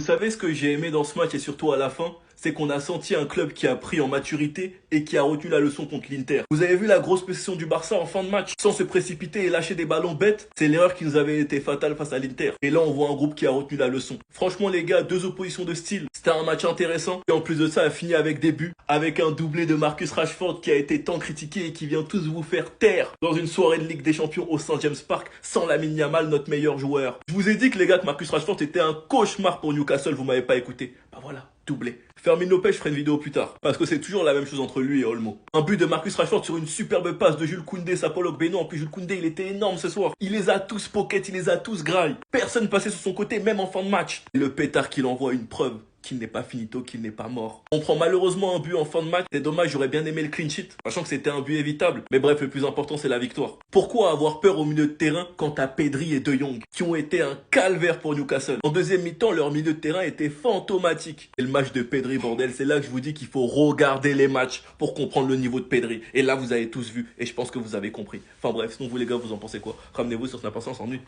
Vous savez ce que j'ai aimé dans ce match et surtout à la fin? C'est qu'on a senti un club qui a pris en maturité et qui a retenu la leçon contre l'Inter. Vous avez vu la grosse possession du Barça en fin de match, sans se précipiter et lâcher des ballons bêtes? C'est l'erreur qui nous avait été fatale face à l'Inter. Et là, on voit un groupe qui a retenu la leçon. Franchement, les gars, deux oppositions de style. C'était un match intéressant. Et en plus de ça, a fini avec des buts, avec un doublé de Marcus Rashford qui a été tant critiqué et qui vient tous vous faire taire dans une soirée de Ligue des Champions au Saint James Park sans Lamine Yamal, notre meilleur joueur. Je vous ai dit que les gars, que Marcus Rashford était un cauchemar pour Newcastle, vous m'avez pas écouté. Bah voilà, doublé. Fermin Lopez, je ferai une vidéo plus tard, parce que c'est toujours la même chose entre lui et Olmo. Un but de Marcus Rashford sur une superbe passe de Jules Koundé, Sapol Ogbeno. En plus, Jules Koundé, il était énorme ce soir. Il les a tous pocket, il les a tous graille. Personne passait sur son côté, même en fin de match. Et le pétard qu'il envoie, une preuve qu'il n'est pas finito, qu'il n'est pas mort. On prend malheureusement un but en fin de match. C'est dommage, j'aurais bien aimé le clean sheet, sachant que c'était un but évitable. Mais bref, le plus important, c'est la victoire. Pourquoi avoir peur au milieu de terrain quand t'as Pedri et De Jong, qui ont été un calvaire pour Newcastle? En deuxième mi-temps, leur milieu de terrain était fantomatique. Et le match de Pedri, bordel, c'est là que je vous dis qu'il faut regarder les matchs pour comprendre le niveau de Pedri. Et là, vous avez tous vu, et je pense que vous avez compris. Enfin bref, sinon vous les gars, vous en pensez quoi? Ramenez-vous sur Snap, on s'ennuie.